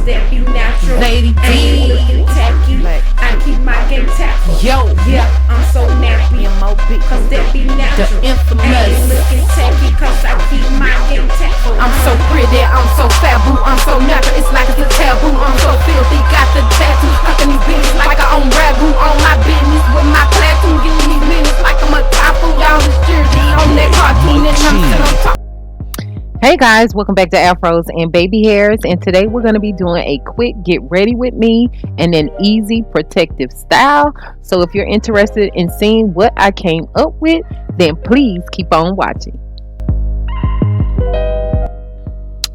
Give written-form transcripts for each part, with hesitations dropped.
cause that be natural. Lady I ain't D. looking tacky. I keep my game tactful. Yo. Yeah, I'm so nappy. M.O.B. Cause that be natural. The I infamous. ain't looking tacky cause I keep my game tactful. I'm so pretty, I'm so fat, boo. I'm so natural, it's like it's a taboo. I'm so filthy, got the tattoo. Stuck in these bitches like I own ragu. On my business with my platoon. Getting these minutes like I'm a typhoon. Y'all is jersey on that cartoon and I'm still on top. Hey guys, welcome back to Afros and Baby Hairs, and today we're going to be doing a quick get ready with me and an easy protective style. So if you're interested in seeing what I came up with, then please keep on watching.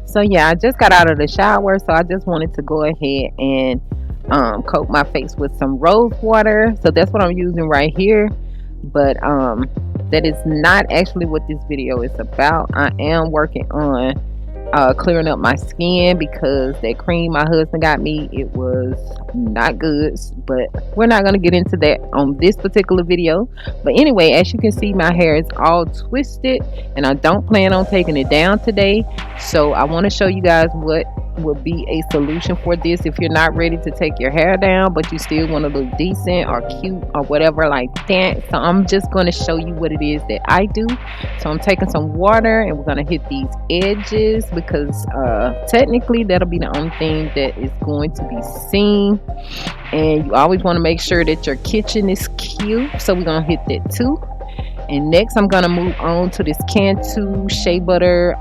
So yeah, I just got out of the shower, so I just wanted to go ahead and coat my face with some rose water. So that's what I'm using right here, but that is not actually what this video is about. I am working on clearing up my skin because that cream my husband got me, it was not good, but we're not going to get into that on this particular video. But anyway, as you can see, my hair is all twisted and I don't plan on taking it down today. So I want to show you guys what would be a solution for this if you're not ready to take your hair down but you still want to look decent or cute or whatever like that. So I'm just going to show you what it is that I do. So I'm taking some water and we're going to hit these edges because technically that'll be the only thing that is going to be seen, and you always want to make sure that your kitchen is cute, so we're going to hit that too. And next I'm going to move on to this Cantu Shea Butter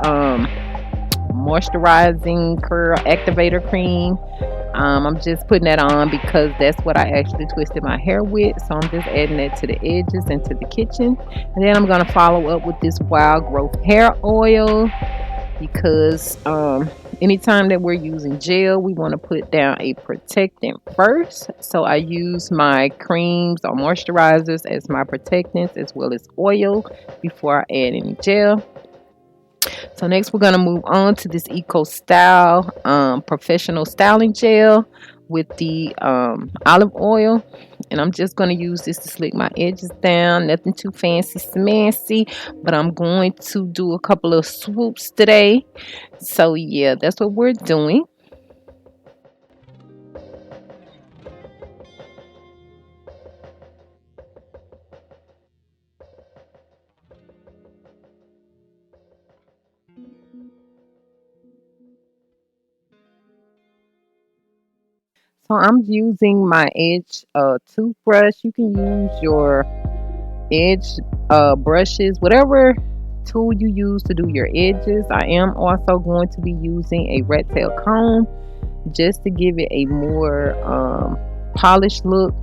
moisturizing curl activator cream. I'm just putting that on because that's what I actually twisted my hair with, so I'm just adding that to the edges and to the kitchen. And then I'm going to follow up with this wild growth hair oil because anytime that we're using gel, we want to put down a protectant first. So I use my creams or moisturizers as my protectants as well as oil before I add any gel. So next we're going to move on to this Eco Style professional styling gel with the olive oil, and I'm just going to use this to slick my edges down. Nothing too fancy smancy, but I'm going to do a couple of swoops today. So yeah, that's what we're doing. So I'm using my edge toothbrush. You can use your edge brushes, whatever tool you use to do your edges. I am also going to be using a rat tail comb just to give it a more polished look.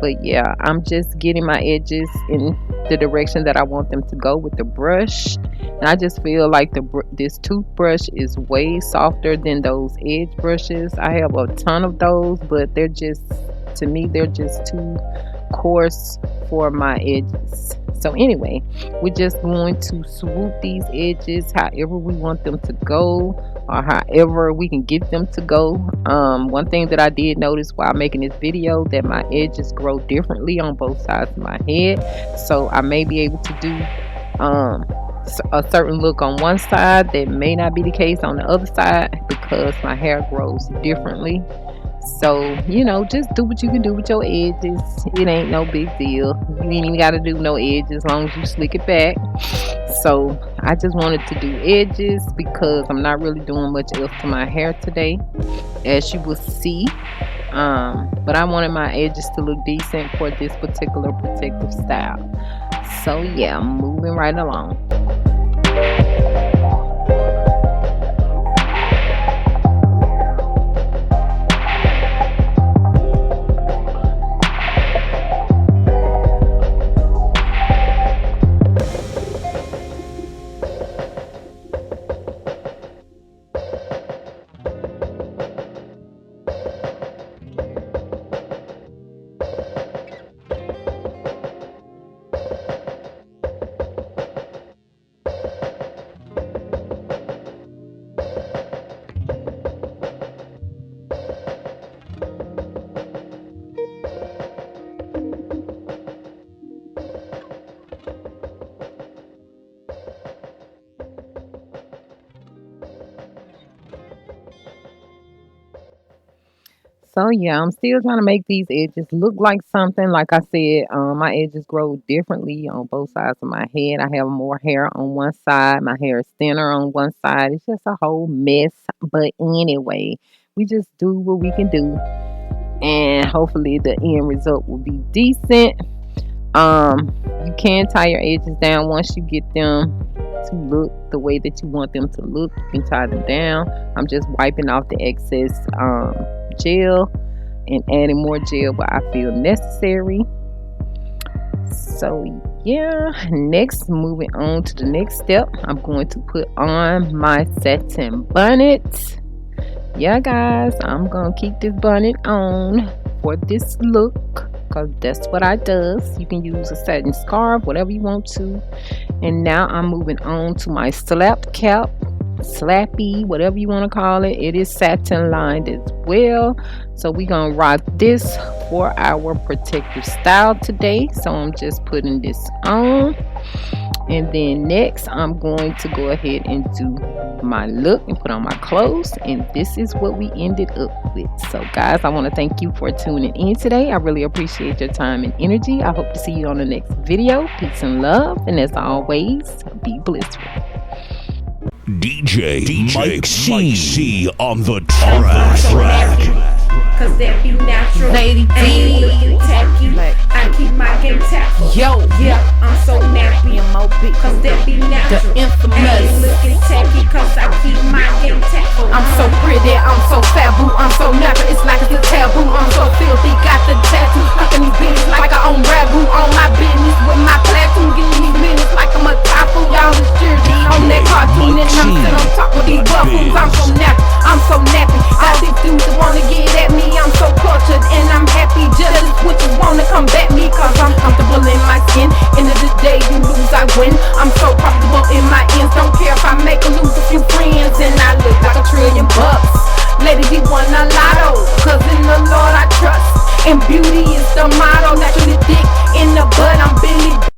But yeah, I'm just getting my edges in the direction that I want them to go with the brush. And I just feel like this toothbrush is way softer than those edge brushes. I have a ton of those, but they're just, to me, they're just too coarse for my edges. So anyway, we're just going to swoop these edges however we want them to go, or however we can get them to go. One thing that I did notice while making this video, that my edges grow differently on both sides of my head. So I may be able to do a certain look on one side that may not be the case on the other side because my hair grows differently. So, you know, just do what you can do with your edges. It ain't no big deal. You ain't even got to do no edges as long as you slick it back. So I just wanted to do edges because I'm not really doing much else to my hair today, as you will see. But I wanted my edges to look decent for this particular protective style. So yeah, I'm moving right along. So yeah, I'm still trying to make these edges look like something. Like I said, my edges grow differently on both sides of my head. I have more hair on one side. My hair is thinner on one side. It's just a whole mess. But anyway, we just do what we can do, and hopefully the end result will be decent. You can tie your edges down once you get them to look the way that you want them to look. You can tie them down. I'm just wiping off the excess gel and adding more gel where I feel necessary. So yeah, next, moving on to the next step, I'm going to put on my satin bonnet. Yeah guys, I'm gonna keep this bonnet on for this look because that's what I does. You can use a satin scarf, whatever you want to. And now I'm moving on to my slap cap, slappy, whatever you want to call it. It is satin lined as well. So we're gonna rock this for our protective style today. So I'm just putting this on. And then next I'm going to go ahead and do my look and put on my clothes, and this is what we ended up with. So guys, I want to thank you for tuning in today. I really appreciate your time and energy. I hope to see you on the next video. Peace and love, and as always, be blissful. DJ Mike C on the track. Cause that be natural. Lady I ain't D. looking tacky. I keep my game tactful. Yo, Yeah, I'm so nappy. Cause that be natural. The infamous. I ain't looking tacky. Cause I keep my